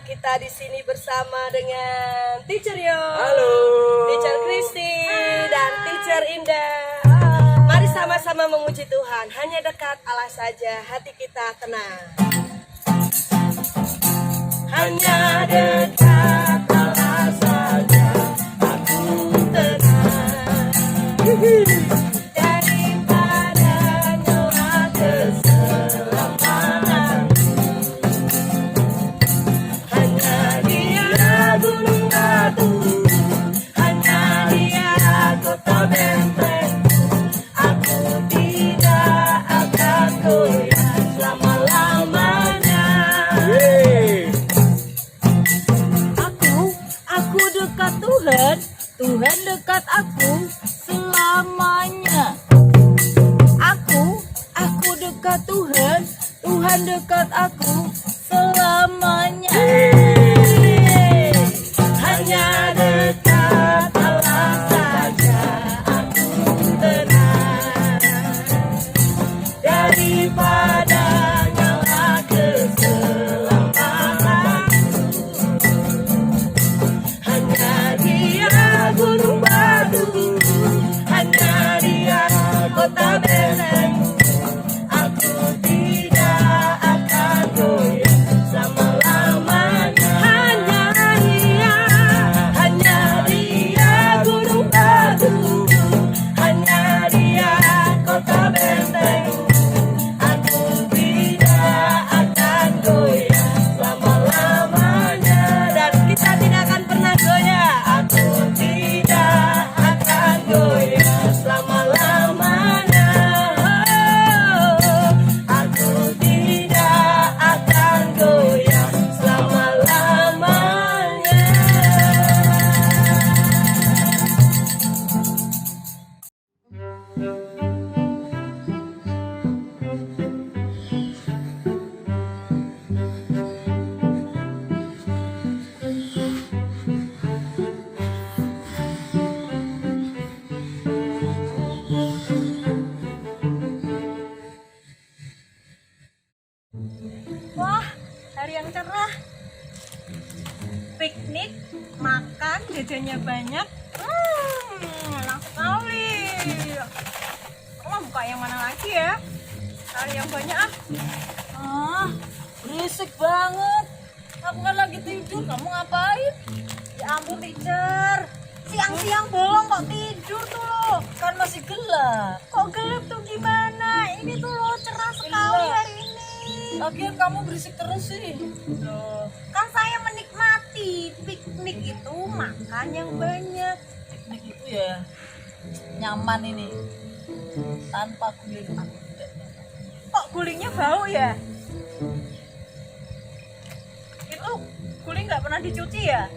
kita di sini bersama dengan Teacher Yo, Halo, Teacher Kristi, dan Teacher Indah. Mari sama-sama memuji Tuhan. Hanya dekat Allah saja, hati kita tenang. Hanya dekat Allah saja, aku tenang. Daripada nyela keselamatan, hanya Dia gunung batu, hanya Dia kota benteng. Aku tidak akan goyah selama-lamanya. Aku dekat Tuhan, Tuhan dekat aku selamanya. Aku dekat Tuhan, Tuhan dekat aku selamanya. Hanya dekat Allah saja, aku tenang. Daripada nyala keselamatan, hanya Dia gunung batu, hanya Dia kota benteng. Aku tidak akan goyah selama-lamanya. Hanya Dia gunung batu, hanya Dia kota benteng. Aku tidak akan goyah selama-lamanya, dan kita tidak akan pernah goyah. Aku tidak akan goyah selama-lamanya. Aku tidak akan goyah selama-lamanya. Wah, hari yang cerah. Piknik, makan, jajannya banyak. Enak sekali. Kamu buka yang mana lagi ya? Cari yang banyak ah. Berisik banget. Aku kan lagi tidur, kamu ngapain? Ya ampun, teacher. Siang-siang bolong kok tidur tuh loh. Kan masih gelap. Kok gelap tuh gimana? Ini tuh loh cerah sekali hari ini. Lagian kamu berisik terus sih. Loh, kan saya menikmati piknik itu makan yang banyak. Piknik itu ya nyaman ini. Tanpa guling aku tidak nyaman. Kok gulingnya bau ya? Itu guling nggak pernah dicuci ya?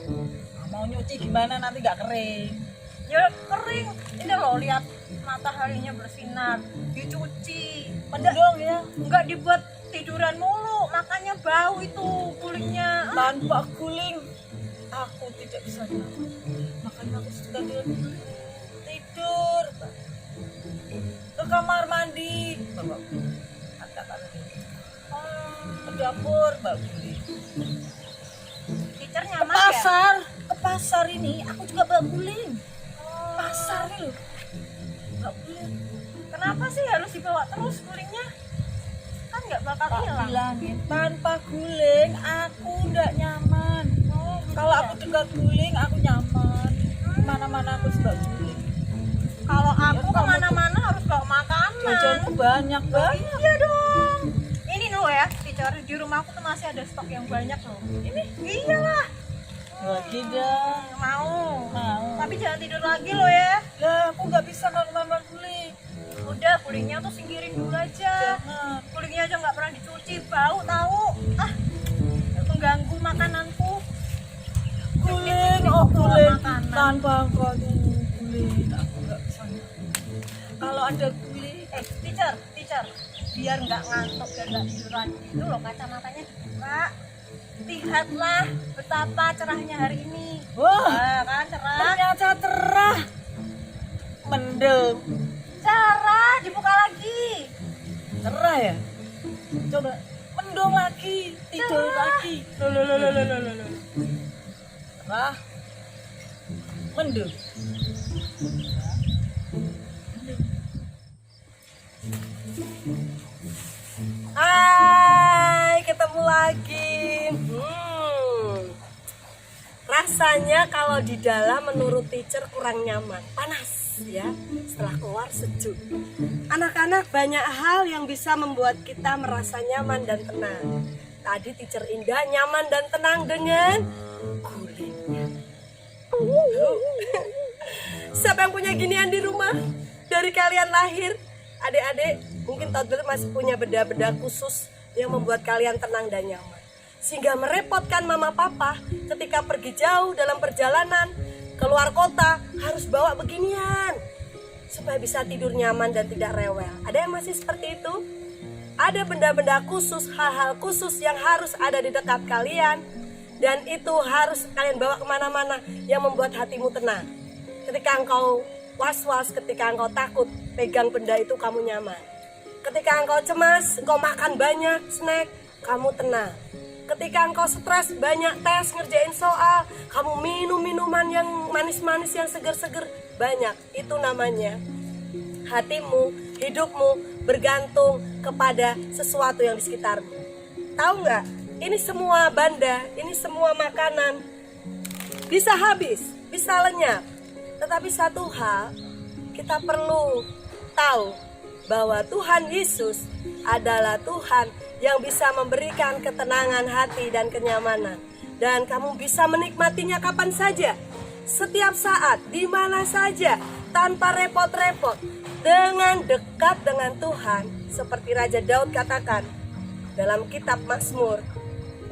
Mau nyuci gimana nanti nggak kering? Ya kering. Ini loh lihat mataharinya bersinar. Dicuci. Mendung ya? Nggak dibuat tiduran mulu, makanya bau itu gulingnya. Tanpa guling aku tidak bisa nyaman. Makanya aku suka tidur ke kamar mandi, bawa guling. Ke dapur, bawa guling. Teacher nyaman ke pasar ini aku juga bawa guling. Pasar nih loh, bawa guling. Kenapa sih harus dibawa terus gulingnya? Kan nggak bakal hilang. Bilangin tanpa guling aku nggak nyaman. Kalau aku dekat guling aku nyaman. Mana-mana aku bawa guling. Kalau aku kemana-mana harus bawa makanan. Jajanmu banyak banget. Iya dong. Ini loh ya, teacher, di rumahku tuh masih ada stok yang banyak loh. Ini? Iyalah. Lagi dong. Mau. Tapi jangan tidur lagi loh ya. Lah, aku nggak bisa kalau makan guling. Udah, gulingnya tuh singkirin dulu aja. Gulingnya aja nggak pernah dicuci, bau tahu. Mengganggu makananku. Guling, guling. Tanpa guling, aku nggak bisa. Kalau ada guling, teacher, biar nggak ngantuk dan nggak tidur lagi itu loh kacamatanya dibuka. Lihatlah betapa cerahnya hari ini. Wah, kan cerah. Ternyata cerah. Mendung. Cerah, dibuka lagi. Cerah ya? Coba mendung lagi, tidur lagi. Loh. Wah. Mendung. Hai, ketemu lagi. Rasanya kalau di dalam menurut teacher kurang nyaman, panas ya. Setelah keluar sejuk. Anak-anak banyak hal yang bisa membuat kita merasa nyaman dan tenang. Tadi teacher Indah nyaman dan tenang dengan gulingnya. Siapa yang punya ginian di rumah? Dari kalian lahir, adik-adik mungkin toddler masih punya benda-benda khusus yang membuat kalian tenang dan nyaman. Sehingga merepotkan mama papa ketika pergi jauh dalam perjalanan keluar kota harus bawa beginian supaya bisa tidur nyaman dan tidak rewel. Ada yang masih seperti itu? Ada benda-benda khusus, hal-hal khusus yang harus ada di dekat kalian dan itu harus kalian bawa kemana-mana yang membuat hatimu tenang. Ketika engkau was-was, ketika engkau takut, pegang benda itu kamu nyaman. Ketika engkau cemas, engkau makan banyak snack, kamu tenang. Ketika engkau stres, banyak tes, ngerjain soal, kamu minum minuman yang manis-manis, yang seger-seger, banyak. Itu namanya hatimu, hidupmu bergantung kepada sesuatu yang di sekitarmu. Tahu nggak? Ini semua benda, ini semua makanan bisa habis, bisa lenyap. Tetapi satu hal, kita perlu tahu bahwa Tuhan Yesus adalah Tuhan yang bisa memberikan ketenangan hati dan kenyamanan. Dan kamu bisa menikmatinya kapan saja, setiap saat, di mana saja, tanpa repot-repot. Dengan dekat dengan Tuhan, seperti Raja Daud katakan dalam kitab Mazmur,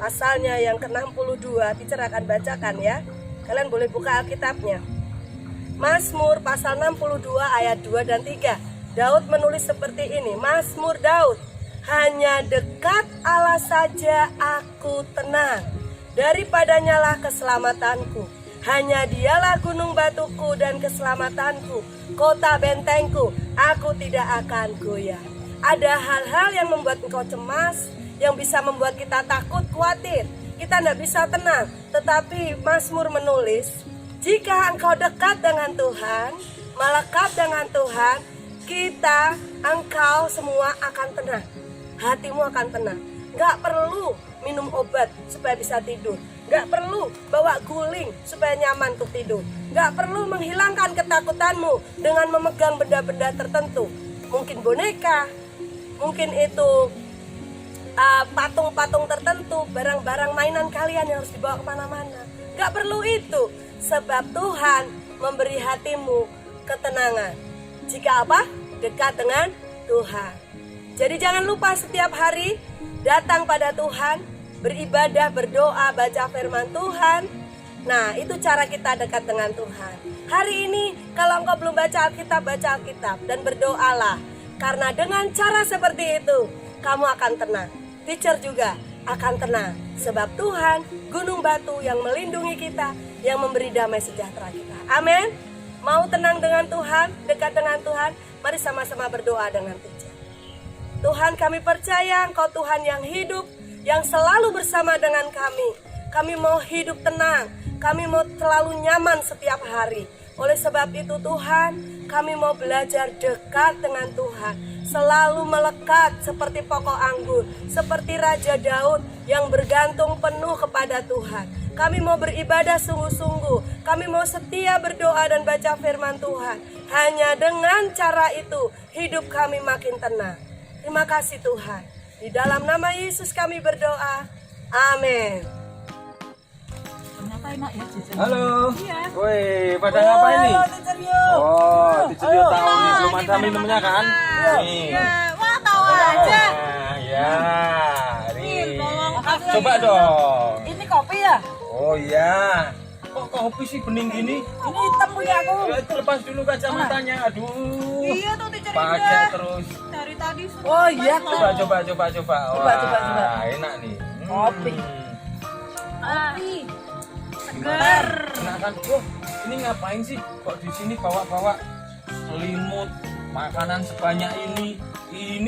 pasalnya yang ke-62, teacher akan bacakan ya. Kalian boleh buka Alkitabnya. Mazmur pasal 62 ayat 2 dan 3. Daud menulis seperti ini, Mazmur Daud. Hanya dekat Allah saja aku tenang, daripadanya lah keselamatanku. Hanya dialah gunung batuku dan keselamatanku, kota bentengku, aku tidak akan goyah. Ada hal-hal yang membuat engkau cemas, yang bisa membuat kita takut, khawatir. Kita tidak bisa tenang, tetapi Mazmur menulis, jika engkau dekat dengan Tuhan, melekat dengan Tuhan, engkau semua akan tenang. Hatimu akan tenang. Gak perlu minum obat supaya bisa tidur. Gak perlu bawa guling supaya nyaman untuk tidur. Gak perlu menghilangkan ketakutanmu dengan memegang benda-benda tertentu. Mungkin boneka, mungkin itu patung-patung tertentu, barang-barang mainan kalian yang harus dibawa kemana-mana. Gak perlu itu, sebab Tuhan memberi hatimu ketenangan. Jika apa? Dekat dengan Tuhan. Jadi jangan lupa setiap hari datang pada Tuhan, beribadah, berdoa, baca firman Tuhan. Nah, itu cara kita dekat dengan Tuhan. Hari ini kalau engkau belum baca Alkitab dan berdoalah. Karena dengan cara seperti itu, kamu akan tenang. Teacher juga akan tenang. Sebab Tuhan, gunung batu yang melindungi kita, yang memberi damai sejahtera kita. Amin. Mau tenang dengan Tuhan, dekat dengan Tuhan, mari sama-sama berdoa dengan teacher. Tuhan, kami percaya Engkau Tuhan yang hidup, yang selalu bersama dengan kami. Kami mau hidup tenang, kami mau selalu nyaman setiap hari. Oleh sebab itu Tuhan, kami mau belajar dekat dengan Tuhan, selalu melekat seperti pokok anggur, seperti Raja Daud yang bergantung penuh kepada Tuhan. Kami mau beribadah sungguh-sungguh, kami mau setia berdoa dan baca firman Tuhan. Hanya dengan cara itu, hidup kami makin tenang. Terima kasih Tuhan. Di dalam nama Yesus kami berdoa. Amin. Halo. Woi, pada ngapain nih? Oh, teacher Yo tahu nih, belum ada minumnya kan? Nih. Wah, tahu aja. Ya. Nih. Coba dong. Ini kopi ya? Oh iya. Kok kopi sih bening gini? Ini hitam punya aku. Ya, itu lepas dulu kacamatanya. Aduh. Iya tuh teacher pakai Indah. terus. Dari tadi sudah. Oh iya. Coba. Wah, enak nih. Kopi. Kopi. Segar. Enak kan? Wah, ini ngapain sih? Kok di sini bawa-bawa selimut, Makanan sebanyak ini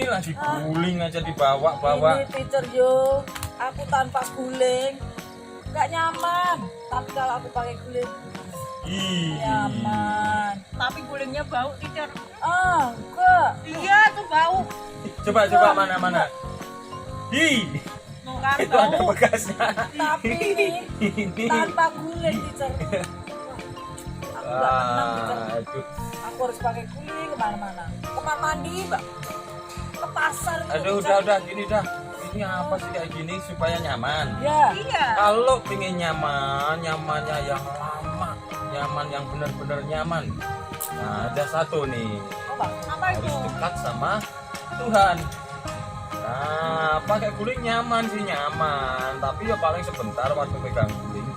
lagi guling aja dibawa-bawa. Ini teacher yo, aku tanpa guling nggak nyaman. Tapi kalau aku pakai guling Ih. nyaman. Tapi gulingnya bau, teacher. Enggak. Iya, tuh bau. Coba mana. Hi, Tuh kan itu ada bau. bekasnya. Tapi ini tanpa guling teacher. Aku nggak menang teacher. Aduh, Aku harus pakai guling kemana-mana. Kamar mandi, Mbak. Ke pasar. gitu, aduh teacher. udah gini dah. Ini apa sih kayak gini supaya nyaman? Ya. Iya. Kalau pengen nyamannya yang lama, nyaman yang benar-benar nyaman. Nah, ada satu nih, Apa itu? harus dekat sama Tuhan. Nah, pakai guling nyaman sih nyaman, tapi ya paling sebentar waktu pegang guling.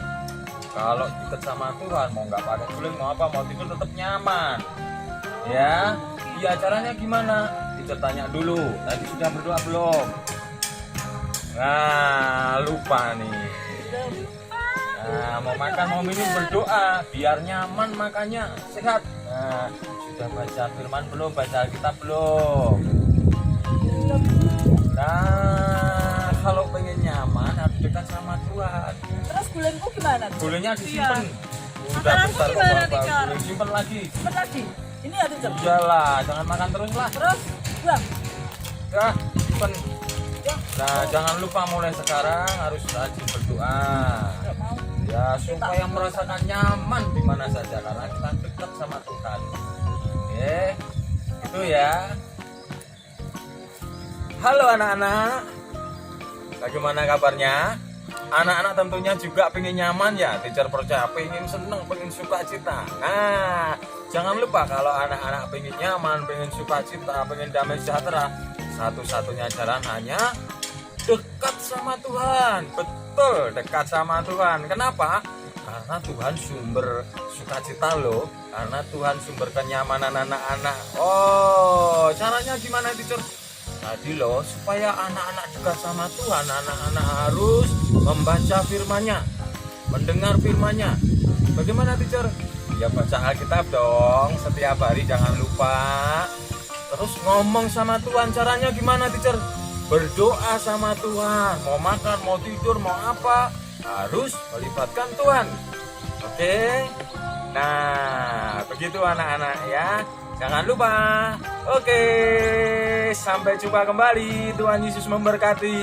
Kalau dekat sama Tuhan, mau nggak pakai guling, mau apa, mau tidur tetap nyaman. Ya, iya caranya gimana? Kita tanya dulu. Tadi sudah berdoa belum? Nah, lupa nih. Nah, mau makan mau minum berdoa biar nyaman makannya sehat. Nah, sudah baca firman belum? Baca Alkitab belum? Nah, kalau pengen nyaman harus dekat sama Tuhan. Terus gulingku gimana? Gulingnya disimpan. Udah Makananku besar gimana, kok, Teacher? guling simpen lagi. Cepet lagi. Ini ya teacher. Udahlah, jangan makan terus lah. Terus buang. Ya, simpen. Ya. Nah, jangan lupa mulai sekarang harus rajin berdoa. Nggak mau. Ya, supaya merasakan nyaman di mana saja karena kita dekat sama Tuhan. Oke, itu ya. Halo anak-anak, bagaimana kabarnya? Anak-anak tentunya juga pengen nyaman ya, teacher percaya pengen seneng, pengen sukacita. Nah, jangan lupa kalau anak-anak pengen nyaman, pengen sukacita, pengen damai sejahtera, satu-satunya jalan hanya dekat sama Tuhan. Betul, dekat sama Tuhan. Kenapa? Karena Tuhan sumber sukacita loh. Karena Tuhan sumber kenyamanan anak-anak. Oh, caranya gimana teacher? Tadi loh, supaya anak-anak dekat sama Tuhan, anak-anak harus membaca firman-Nya, mendengar firman-Nya. Bagaimana teacher? Ya baca Alkitab dong setiap hari, jangan lupa. Terus ngomong sama Tuhan, caranya gimana teacher? Berdoa sama Tuhan, mau makan, mau tidur, mau apa, harus melibatkan Tuhan. Oke? Nah, begitu anak-anak ya. Jangan lupa. Oke, sampai jumpa kembali. Tuhan Yesus memberkati.